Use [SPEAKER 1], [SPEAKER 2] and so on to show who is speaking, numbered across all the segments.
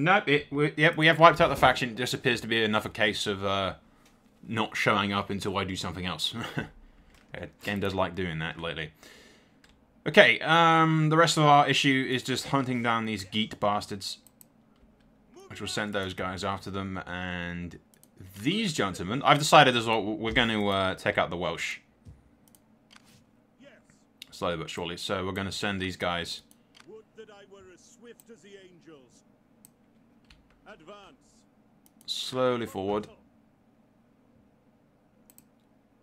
[SPEAKER 1] Nope, yep, we have wiped out the faction. It just appears to be another case of not showing up until I do something else. Game does like doing that lately. Okay, the rest of our issue is just hunting down these geet bastards, which will send those guys after them, and these gentlemen, I've decided as well, we're going to take out the Welsh. Slowly but surely, so we're going to send these guys.
[SPEAKER 2] Would that I were as swift as the angels. Advance.
[SPEAKER 1] Slowly forward.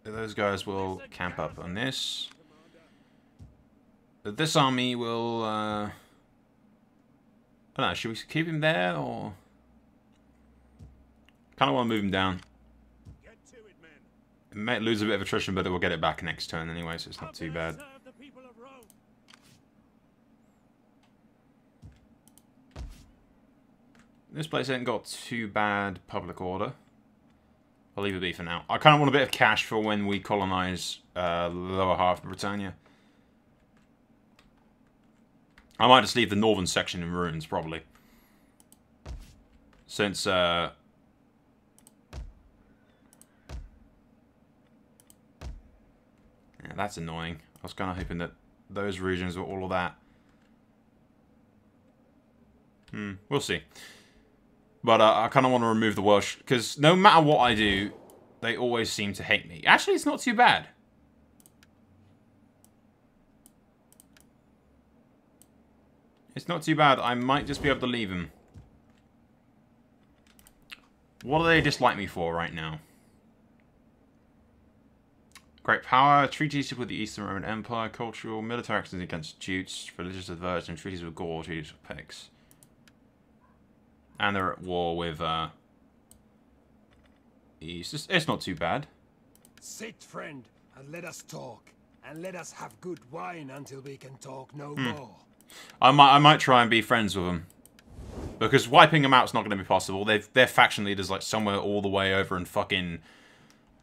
[SPEAKER 1] Those guys will camp up on this. This army will, I don't know, should we keep him there, or... Kind of want to move him down.
[SPEAKER 2] Get to it, men.
[SPEAKER 1] It may lose a bit of attrition, but it will get it back next turn anyway, so it's not too bad. This place ain't got too bad public order. I'll leave it be for now. I kind of want a bit of cash for when we colonize the lower half of Britannia. I might just leave the northern section in ruins, probably. Since, yeah, that's annoying. I was kind of hoping that those regions were all of that. We'll see. But I kind of want to remove the Welsh, because no matter what I do, they always seem to hate me. Actually, it's not too bad. It's not too bad. I might just be able to leave him. What do they dislike me for right now? Great power, treaties with the Eastern Roman Empire, cultural, military actions against Jutes, religious aversion, treaties with Gaul, treaties with Picts. And they're at war with, East. It's not too bad.
[SPEAKER 3] Sit, friend, and let us talk. And let us have good wine until we can talk no more.
[SPEAKER 1] I might try and be friends with them. Because wiping them out's not going to be possible. Their faction leader's like somewhere all the way over and fucking...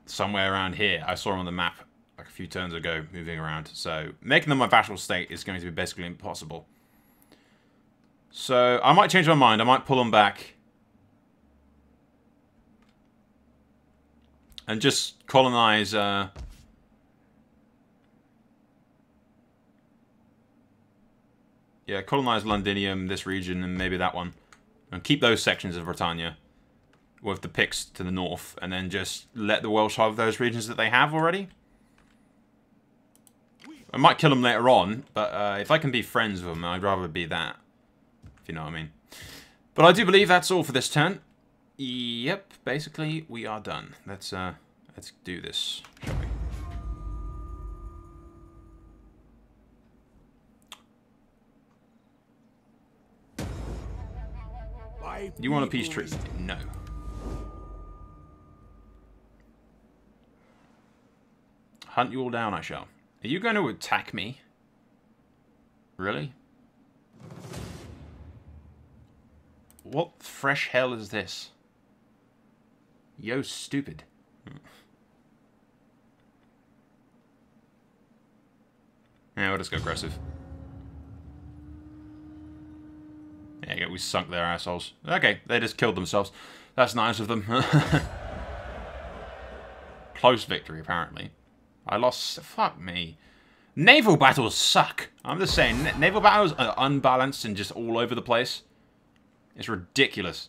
[SPEAKER 1] somewhere around here. I saw them on the map like a few turns ago, moving around. So, making them a vassal state is going to be basically impossible. So, I might change my mind. I might pull them back. And just colonize, yeah, colonize Londinium, this region, and maybe that one. And keep those sections of Britannia. With the Picts to the north. And then just let the Welsh have those regions that they have already. I might kill them later on. But if I can be friends with them, I'd rather be that. If you know what I mean. But I do believe that's all for this turn. Yep, basically we are done. Let's do this, shall we? You want a peace treaty? No. Hunt you all down, I shall. Are you going to attack me? Really? What fresh hell is this? Yo, stupid. Yeah, we'll just go aggressive. There you go, we sunk their assholes. Okay, they just killed themselves. That's nice of them. Close victory, apparently. I lost... Fuck me. Naval battles suck. I'm just saying, naval battles are unbalanced and just all over the place. It's ridiculous.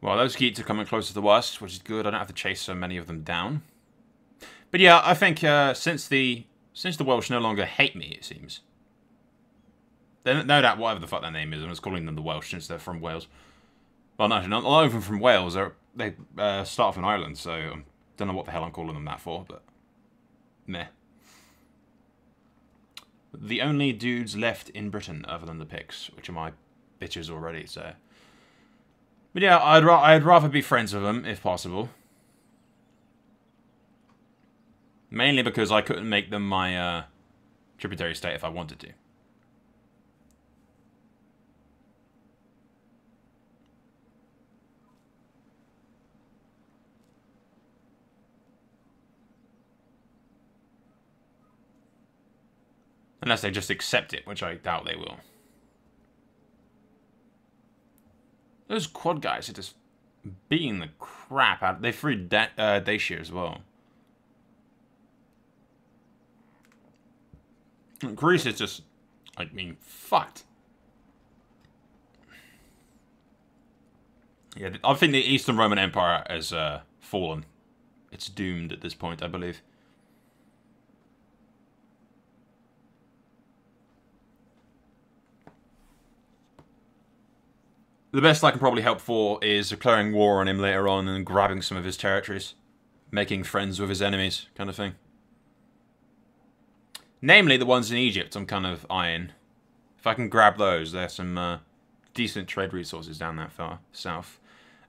[SPEAKER 1] Well, those Geats are coming closer to us, which is good. I don't have to chase so many of them down. But yeah, I think since the Welsh no longer hate me, it seems. They no doubt whatever the fuck their name is, I'm just calling them the Welsh since they're from Wales. Well, no, not even from Wales. They start off in Ireland, so I don't know what the hell I'm calling them that for, but meh. The only dudes left in Britain other than the Picts, which are my bitches already, so... But yeah, I'd rather be friends with them, if possible. Mainly because I couldn't make them my tributary state if I wanted to. Unless they just accept it, which I doubt they will. Those quad guys are just beating the crap out. They freed Dacia as well. Greece is just, I mean, fucked. Yeah, I think the Eastern Roman Empire has fallen. It's doomed at this point, I believe. The best I can probably help for is declaring war on him later on and grabbing some of his territories. Making friends with his enemies, kind of thing. Namely, the ones in Egypt I'm kind of eyeing. If I can grab those, there's some decent trade resources down that far south.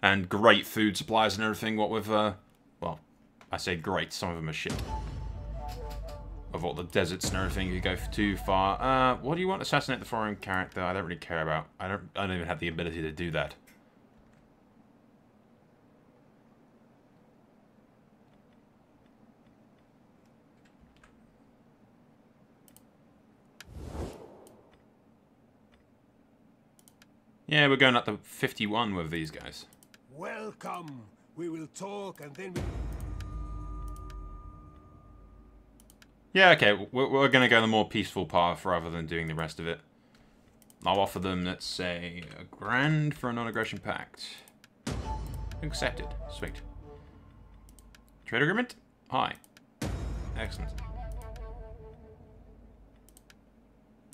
[SPEAKER 1] And great food supplies and everything, what with, well, I say great, some of them are shit. Of all the deserts and everything, you go too far. What do you want? Assassinate the foreign character. I don't really care about. I don't even have the ability to do that. Yeah, we're going up to 51 with these guys.
[SPEAKER 3] Welcome. We will talk and then we...
[SPEAKER 1] Yeah, okay, we're going to go the more peaceful path rather than doing the rest of it. I'll offer them, let's say, $1,000 for a non-aggression pact. Accepted. Sweet. Trade agreement? Hi. Excellent.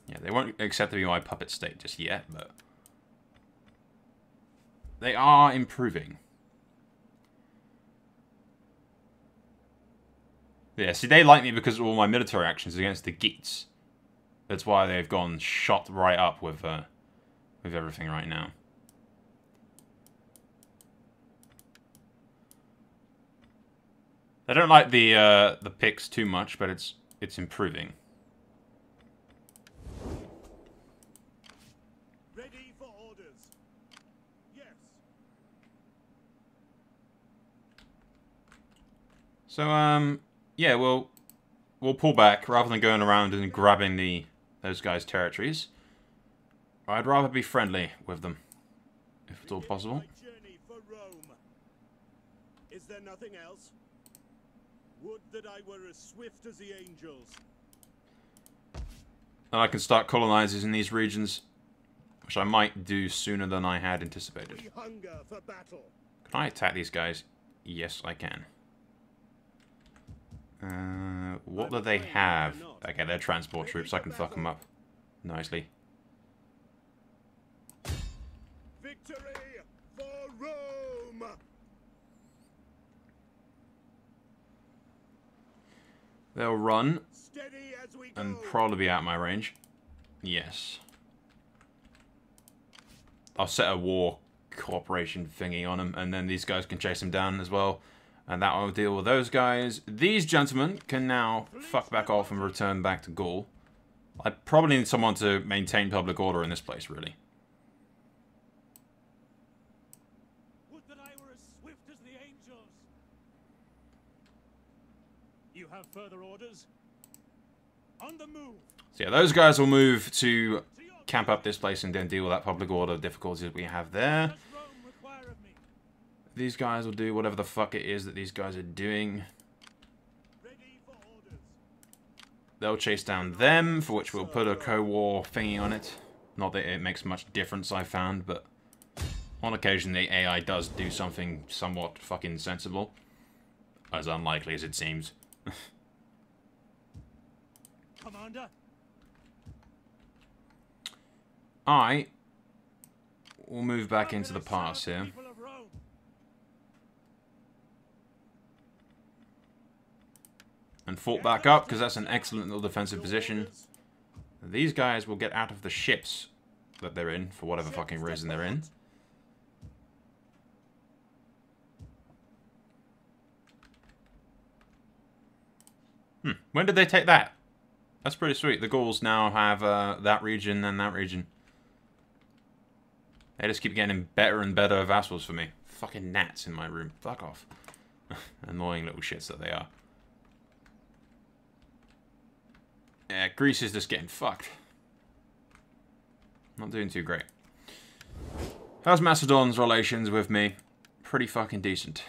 [SPEAKER 1] Yeah, they won't accept to be my puppet state just yet, but... they are improving. Yeah, see, they like me because of all my military actions against the Geats. That's why they've gone shot right up with everything right now. They don't like the picks too much, but it's improving.
[SPEAKER 2] Ready for orders. Yes.
[SPEAKER 1] So yeah, we'll pull back rather than going around and grabbing those guys' territories. I'd rather be friendly with them, if at all possible.
[SPEAKER 2] My journey for Rome. Is there nothing else? Would that I were as swift as the angels.
[SPEAKER 1] And I can start colonizing these regions, which I might do sooner than I had anticipated.
[SPEAKER 2] We hunger for battle.
[SPEAKER 1] Can I attack these guys? Yes, I can. What do they have? Okay, they're transport troops. I can fuck them up nicely.
[SPEAKER 2] Victory for Rome.
[SPEAKER 1] They'll run
[SPEAKER 2] Steady as we
[SPEAKER 1] and
[SPEAKER 2] go.
[SPEAKER 1] probably be out my range. Yes. I'll set a war cooperation thingy on them, and then these guys can chase them down as well. And that will deal with those guys. These gentlemen can now fuck back off and return back to Gaul. I probably need someone to maintain public order in this place, really.
[SPEAKER 2] Would that I were as swift as the angels. You have further orders? On the move.
[SPEAKER 1] So yeah, those guys will move to camp up this place and then deal with that public order difficulties we have there.
[SPEAKER 2] Does Rome require of me?
[SPEAKER 1] These guys will do whatever the fuck it is that these guys are doing.
[SPEAKER 2] Ready for orders.
[SPEAKER 1] They'll chase down them, for which we'll put a co-war thingy on it. Not that it makes much difference, I found, but on occasion the AI does do something somewhat fucking sensible. As unlikely as it seems.
[SPEAKER 2] Commander.
[SPEAKER 1] I will move back into the pass here.
[SPEAKER 2] People of Rome.
[SPEAKER 1] And fought back up, because that's an excellent little defensive position. These guys will get out of the ships that they're in, for whatever fucking reason they're in. When did they take that? That's pretty sweet. The Gauls now have that region and that region. They just keep getting better and better vassals for me. Fucking gnats in my room. Fuck off. Annoying little shits that they are. Yeah, Greece is just getting fucked. Not doing too great. How's Macedon's relations with me? Pretty fucking decent.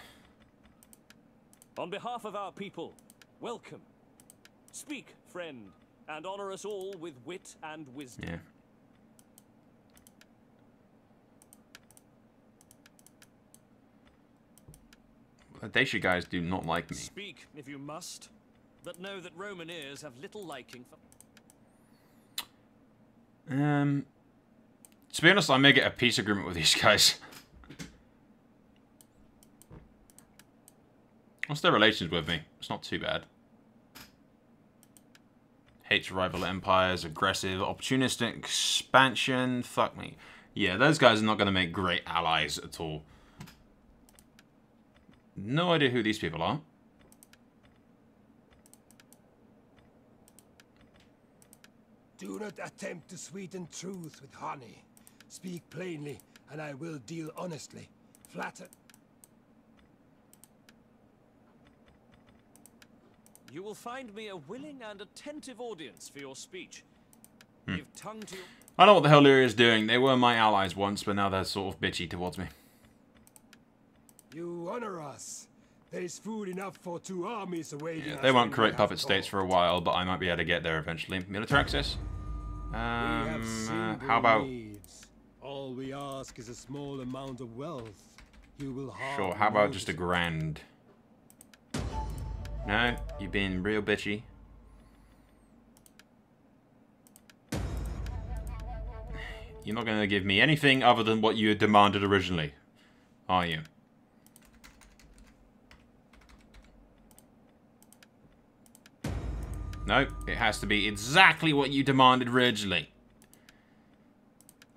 [SPEAKER 4] On behalf of our people, welcome. Speak, friend, and honor us all with wit and wisdom.
[SPEAKER 1] Yeah. The Dacia guys do not like me.
[SPEAKER 4] Speak if you must, but know that Roman ears have little liking for...
[SPEAKER 1] To be honest, I may get a peace agreement with these guys. What's their relations with me? It's not too bad. Hates rival empires, aggressive, opportunistic expansion. Fuck me. Yeah, those guys are not going to make great allies at all. No idea who these people are.
[SPEAKER 3] Do not attempt to sweeten truth with honey. Speak plainly, and I will deal honestly. Flatter.
[SPEAKER 4] You will find me a willing and attentive audience for your speech. Give tongue to your...
[SPEAKER 1] I know what the hell Lyria is doing. They were my allies once, but now they're sort of bitchy towards me.
[SPEAKER 3] You honor us. There is food enough for 2 armies awaiting
[SPEAKER 1] Yeah,
[SPEAKER 3] us.
[SPEAKER 1] they won't
[SPEAKER 3] when
[SPEAKER 1] create
[SPEAKER 3] we have
[SPEAKER 1] puppet states
[SPEAKER 3] talked.
[SPEAKER 1] for a while, but I might be able to get there eventually. Military access?
[SPEAKER 3] We have simple
[SPEAKER 1] How about...
[SPEAKER 3] needs. All we ask is a small amount of wealth. You will harm
[SPEAKER 1] Sure, how about
[SPEAKER 3] no
[SPEAKER 1] just a grand? No, you're being real bitchy. You're not going to give me anything other than what you had demanded originally, are you? No, it has to be exactly what you demanded originally.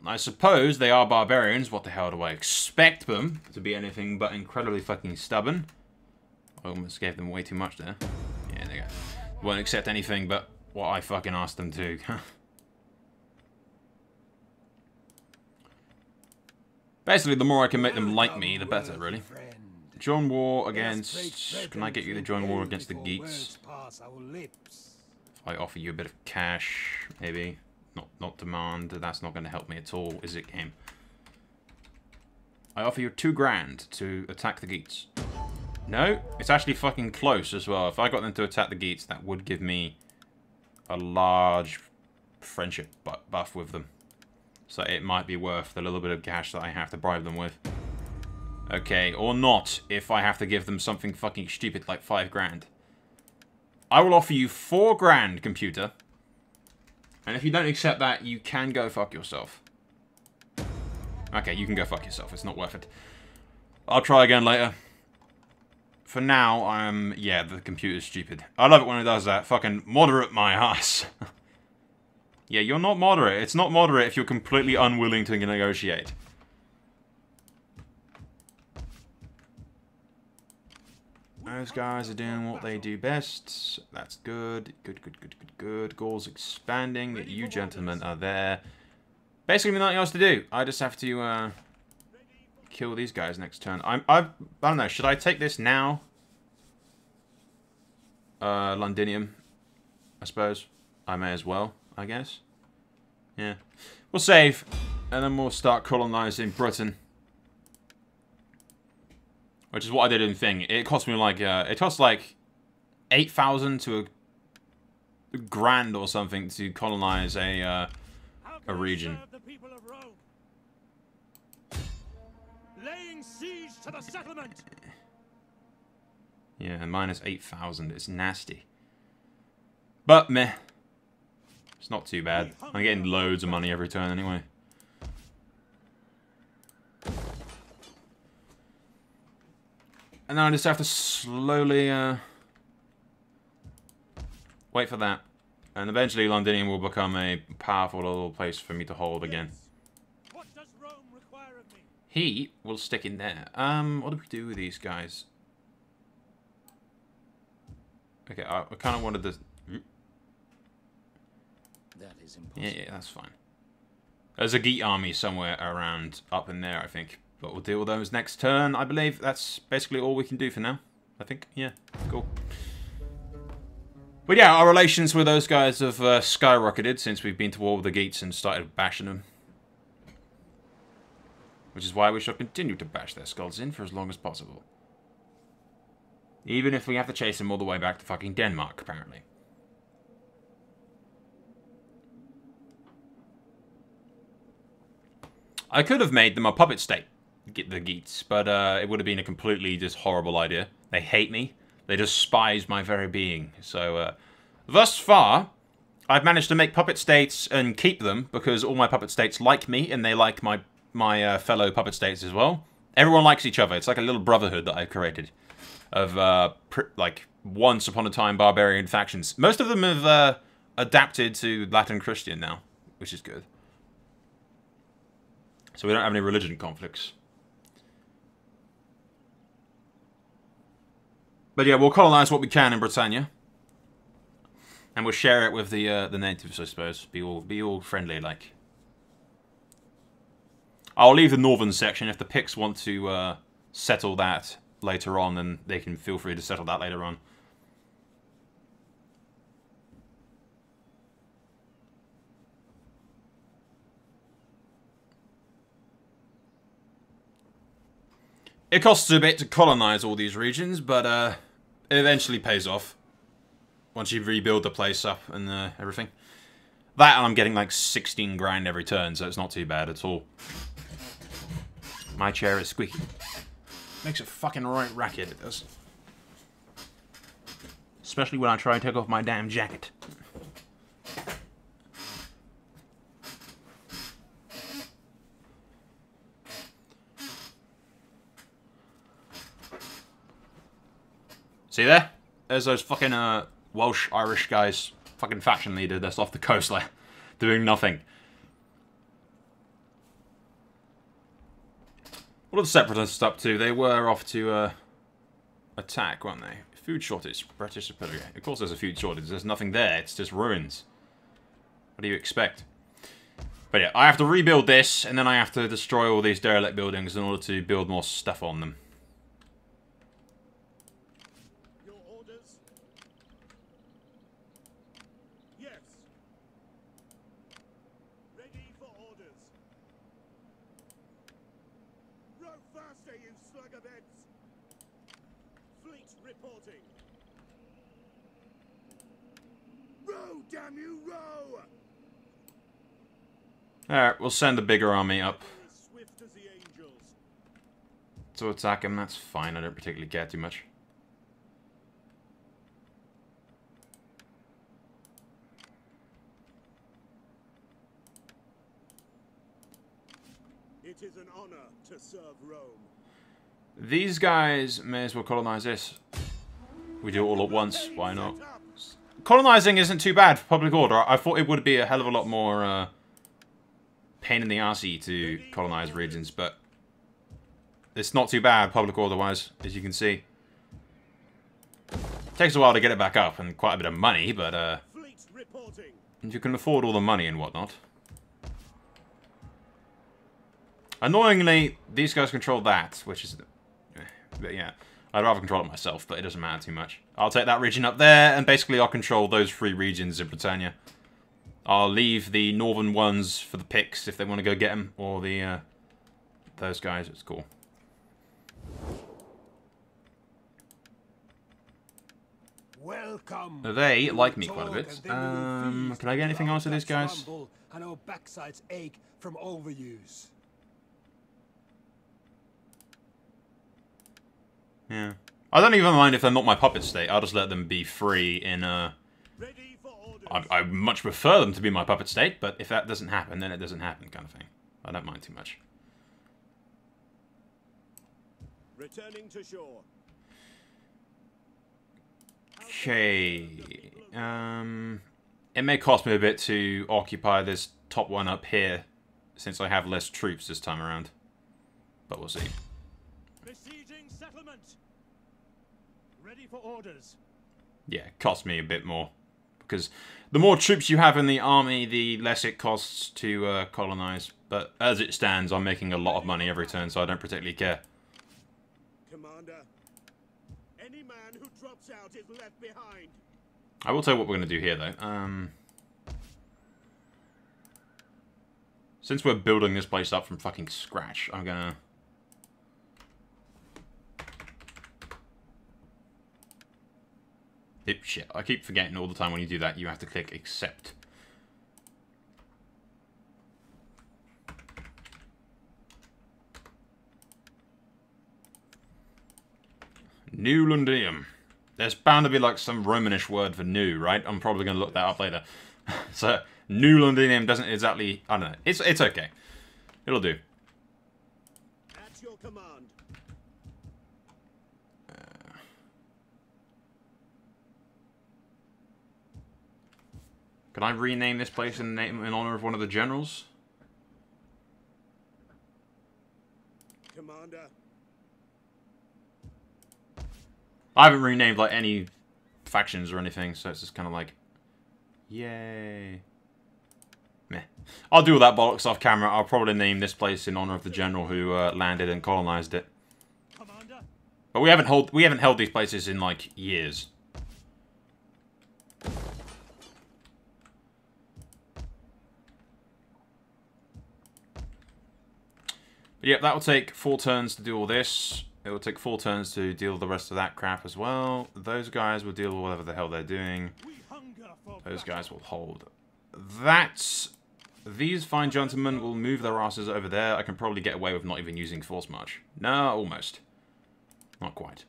[SPEAKER 1] I suppose they are barbarians. What the hell do I expect them to be anything but incredibly fucking stubborn? I almost gave them way too much there. Yeah, there you go. Won't accept anything but what I fucking asked them to. Basically, the more I can make them like me, the better, really. Join war against... Can I get you to join war against the Geats? If I offer you a bit of cash, maybe. Not demand. That's not going to help me at all, is it, game? I offer you 2 grand to attack the Geats. No, it's actually fucking close as well. If I got them to attack the Geats, that would give me a large friendship buff with them. So it might be worth the little bit of cash that I have to bribe them with. Okay, or not, if I have to give them something fucking stupid like 5 grand. I will offer you 4 grand, computer. And if you don't accept that, you can go fuck yourself. Okay, you can go fuck yourself. It's not worth it. I'll try again later. For now, yeah, the computer's stupid. I love it when it does that. Fucking moderate my ass. Yeah, you're not moderate. It's not moderate if you're completely unwilling to negotiate. Those guys are doing what they do best. That's good. Good. Goals expanding. You gentlemen are there. Basically, nothing else to do. I just have to kill these guys next turn. I don't know. Should I take this now? Londinium, I suppose. I may as well, I guess. Yeah. We'll save, and then we'll start colonizing Britain. Which is what I did in Thing. It cost me like, it cost like 8,000 to a grand or something to colonize a region.
[SPEAKER 2] The people of Rome? Laying siege to the settlement.
[SPEAKER 1] Yeah, and minus 8,000. It's nasty. But meh. It's not too bad. I'm getting loads of money every turn anyway. And then I just have to slowly wait for that. And eventually Londinium will become a powerful little place for me to hold again.
[SPEAKER 2] What does Rome require of me?
[SPEAKER 1] He will stick in there. What do we do with these guys? Okay, I kind of wanted to...
[SPEAKER 4] That is impossible.
[SPEAKER 1] Yeah, that's fine. There's a Geat army somewhere around up in there, I think. But we'll deal with those next turn, I believe. That's basically all we can do for now. I think. Yeah, cool. But yeah, our relations with those guys have skyrocketed since we've been to war with the Geats and started bashing them. Which is why we shall continue to bash their skulls in for as long as possible. Even if we have to chase them all the way back to fucking Denmark, apparently. I could have made them a puppet state, the Geats, but it would have been a completely just horrible idea. They hate me. They despise my very being. So, thus far, I've managed to make puppet states and keep them because all my puppet states like me and they like my fellow puppet states as well. Everyone likes each other. It's like a little brotherhood that I've created of, like, once upon a time barbarian factions. Most of them have adapted to Latin Christian now, which is good. So we don't have any religion conflicts. But yeah, we'll colonize what we can in Britannia. And we'll share it with the natives, I suppose. Be all friendly, like. I'll leave the northern section. If the Picts want to settle that later on, then they can feel free to settle that later on. It costs a bit to colonize all these regions, but it eventually pays off. Once you rebuild the place up and everything. That and I'm getting like 16 grand every turn, so it's not too bad at all. My chair is squeaky. Makes a fucking right racket, it does. Especially when I try and take off my damn jacket. See there? There's those fucking Welsh-Irish guys, fucking faction leader that's off the coast, like, doing nothing. What are the separatists up to? They were off to attack, weren't they? Food shortage, British Superior. Of course there's a food shortage, there's nothing there, it's just ruins. What do you expect? But yeah, I have to rebuild this, and then I have to destroy all these derelict buildings in order to build more stuff on them.
[SPEAKER 2] Damn you, row!
[SPEAKER 1] Alright, we'll send the bigger army up to attack him. That's fine, I don't particularly care too much.
[SPEAKER 2] It is an honor to serve Rome.
[SPEAKER 1] These guys may as well colonize this. We do it all at once, why not? Colonizing isn't too bad for public order. I thought it would be a hell of a lot more pain in the arsey to colonize regions, but it's not too bad public order-wise, as you can see. It takes a while to get it back up, and quite a bit of money, but you can afford all the money and whatnot. Annoyingly, these guys control that, which is... But yeah, I'd rather control it myself, but it doesn't matter too much. I'll take that region up there, and basically I'll control those 3 regions in Britannia. I'll leave the northern ones for the Picts if they want to go get them, or the those guys. It's cool.
[SPEAKER 3] Welcome.
[SPEAKER 1] They like me quite a bit. Can I get anything else with these guys?
[SPEAKER 3] And our backsides ache from overuse.
[SPEAKER 1] Yeah. I don't even mind if they're not my puppet state. I'll just let them be free in, I much prefer them to be my puppet state, but if that doesn't happen, then it doesn't happen, kind of thing. I don't mind too much.
[SPEAKER 2] Returning to shore.
[SPEAKER 1] Okay. It may cost me a bit to occupy this top one up here, since I have less troops this time around. But we'll see.
[SPEAKER 2] Besieging settlement. Ready for orders.
[SPEAKER 1] Yeah, it costs me a bit more. Because the more troops you have in the army, the less it costs to colonize. But as it stands, I'm making a lot of money every turn, so I don't particularly care.
[SPEAKER 2] Commander, any man who drops out is left behind.
[SPEAKER 1] I will tell you what we're going to do here, though. Since we're building this place up from fucking scratch, I'm gonna... Shit, I keep forgetting all the time when you do that, you have to click accept. New Londinium. There's bound to be like some Romanish word for new, right? I'm probably going to look that up later. So, New Londinium doesn't exactly... I don't know. It's okay. It'll do.
[SPEAKER 2] At your command.
[SPEAKER 1] Can I rename this place in honor of one of the generals?
[SPEAKER 2] Commander.
[SPEAKER 1] I haven't renamed like any factions or anything, so it's just kind of like, yay. Meh. I'll do all that bollocks off camera. I'll probably name this place in honor of the general who landed and colonized it.
[SPEAKER 2] Commander.
[SPEAKER 1] But we haven't held these places in like years. But yep, that will take 4 turns to do all this. It will take 4 turns to deal with the rest of that crap as well. Those guys will deal with whatever the hell they're doing. Those guys will hold. These fine gentlemen will move their asses over there. I can probably get away with not even using force march. No, almost. Not quite.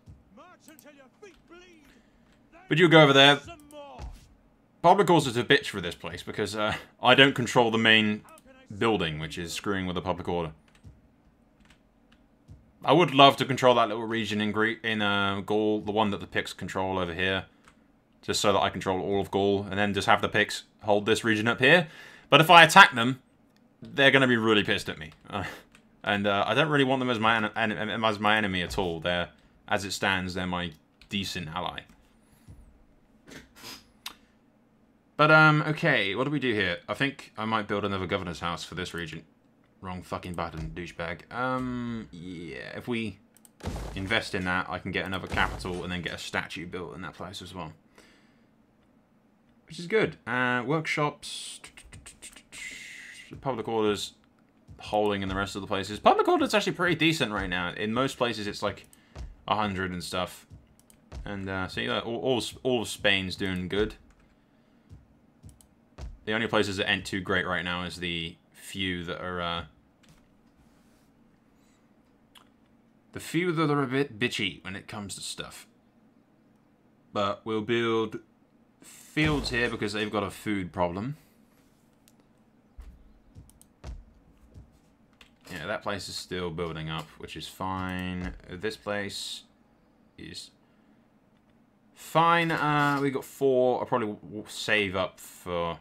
[SPEAKER 1] But you go over there. Public order's a bitch for this place because I don't control the main building, which is screwing with the public order. I would love to control that little region in Gaul, the one that the Picts control over here. Just so that I control all of Gaul, and then just have the Picts hold this region up here. But if I attack them, they're going to be really pissed at me. And I don't really want them as my enemy at all. As it stands, they're my decent ally. But, okay, what do we do here? I think I might build another governor's house for this region. Wrong fucking button, douchebag. Yeah, if we invest in that, I can get another capital and then get a statue built in that place as well. Which is good. Workshops, public orders, holding in the rest of the places. Public order's actually pretty decent right now. In most places, it's like 100 and stuff. And so yeah, all of Spain's doing good. The only places that ain't too great right now is the few that are a bit bitchy when it comes to stuff. But we'll build fields here because they've got a food problem. Yeah, that place is still building up, which is fine. This place is fine. We got 4. I'll probably save up for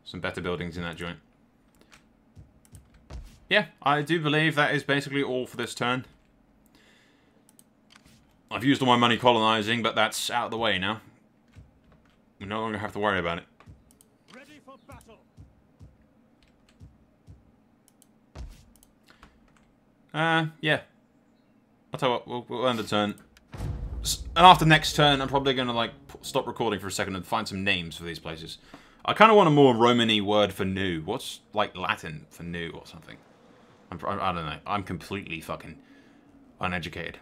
[SPEAKER 1] some better buildings in that joint. Yeah, I do believe that is basically all for this turn. I've used all my money colonizing, but that's out of the way now. We no longer have to worry about it.
[SPEAKER 2] Ready for battle.
[SPEAKER 1] Yeah. I'll tell you what, we'll end the turn. And after next turn, I'm probably going to, like, stop recording for a second and find some names for these places. I kind of want a more Romany word for new. What's, like, Latin for new or something? I don't know. I'm completely fucking uneducated.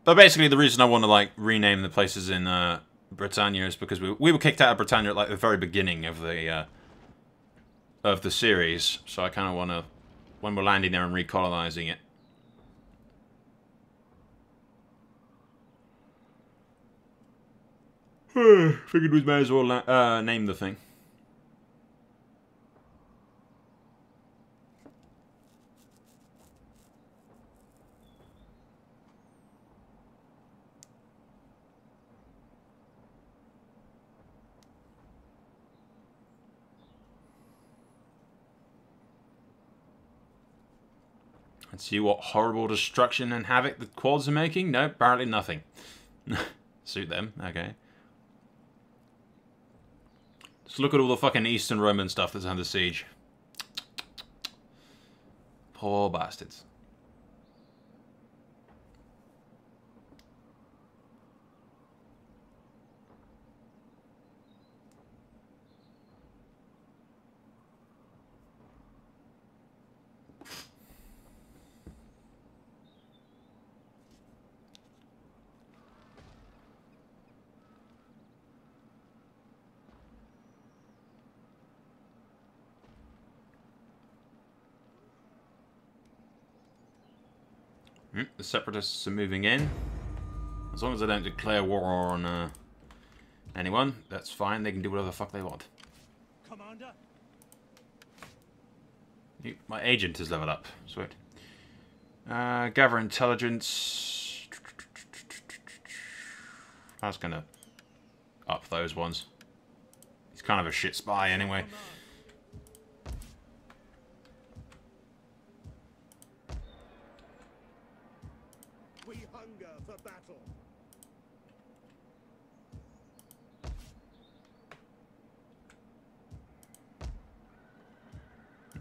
[SPEAKER 1] But basically, the reason I want to, like, rename the places in Britannia is because we were kicked out of Britannia at, like, the very beginning of the series. So I kind of want to, when we're landing there and recolonizing it. Figured we may as well name the thing. Let's see what horrible destruction and havoc the quads are making. No, apparently nothing. Suit them, okay. Just look at all the fucking Eastern Roman stuff that's under siege. Poor bastards. The Separatists are moving in. As long as they don't declare war on anyone, that's fine. They can do whatever the fuck they want.
[SPEAKER 2] Commander?
[SPEAKER 1] My agent is leveled up. Sweet. Gather intelligence. I was gonna up those ones. He's kind of a shit spy anyway.
[SPEAKER 2] We hunger for battle.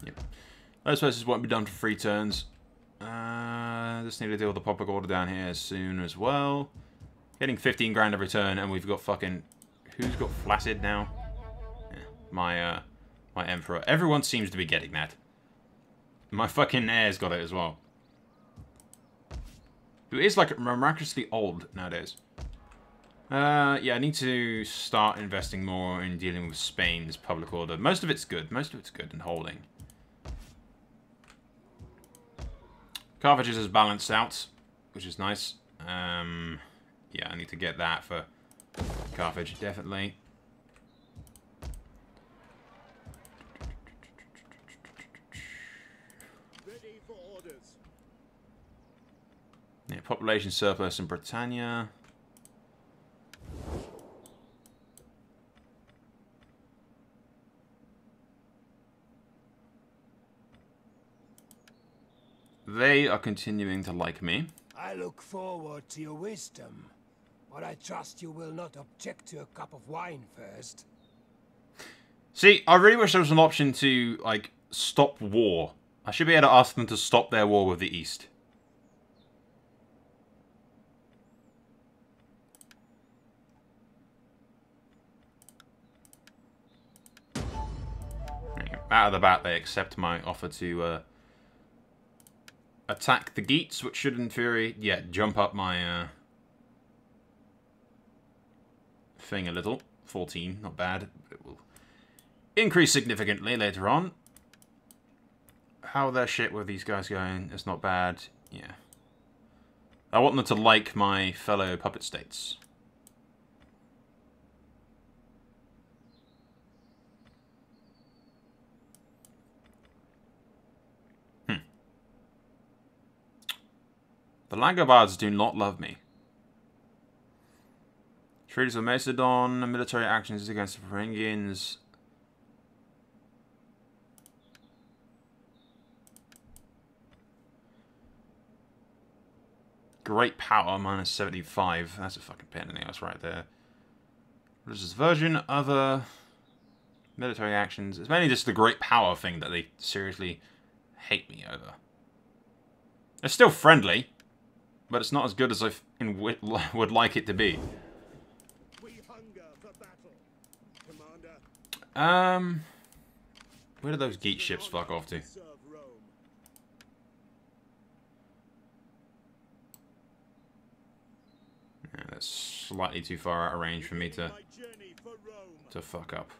[SPEAKER 1] Yep. Those places won't be done for 3 turns. Just need to deal with the propaganda down here soon as well. Getting 15 grand every turn, and we've got fucking... Who's got Flaccid now? Yeah, my Emperor. Everyone seems to be getting that. My fucking heir's got it as well. Who is, like, miraculously old nowadays. Yeah, I need to start investing more in dealing with Spain's public order. Most of it's good. Most of it's good and holding. Carthage's is balanced out, which is nice. Yeah, I need to get that for Carthage, definitely.
[SPEAKER 2] Ready for orders.
[SPEAKER 1] Yeah, population surplus in Britannia. They are continuing to like me.
[SPEAKER 3] I look forward to your wisdom, but I trust you will not object to a cup of wine first.
[SPEAKER 1] See, I really wish there was an option to, like, stop war. I should be able to ask them to stop their war with the East. Out of the bat, they accept my offer to attack the Geats, which should, in theory, yeah, jump up my thing a little. 14, not bad. It will increase significantly later on. How their shit with these guys going is not bad. Yeah. I want them to like my fellow puppet states. The Langobards do not love me. Treaties with Macedon, military actions against the Varangians. Great power, minus 75. That's a fucking pain in the ass right there. Religious version, other military actions. It's mainly just the great power thing that they seriously hate me over. They're still friendly, but it's not as good as I would like it to be.
[SPEAKER 2] We hunger for battle. Commander.
[SPEAKER 1] Where do those Geat ships fuck off to?
[SPEAKER 2] Serve Rome.
[SPEAKER 1] Yeah, that's slightly too far out of range for me to
[SPEAKER 2] My journey for Rome.
[SPEAKER 1] fuck up.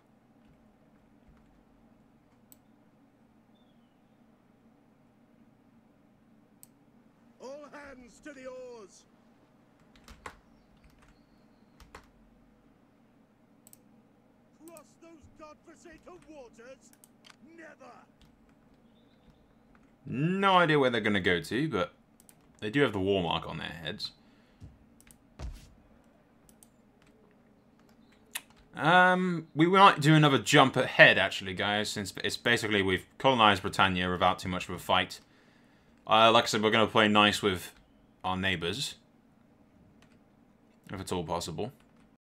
[SPEAKER 2] All hands to the oars. Cross those godforsaken waters? Never.
[SPEAKER 1] No idea where they're going to go to, but they do have the war mark on their heads. We might do another jump ahead, actually, guys, since it's basically we've colonized Britannia without too much of a fight. Like I said, we're going to play nice with our neighbours, if it's all possible.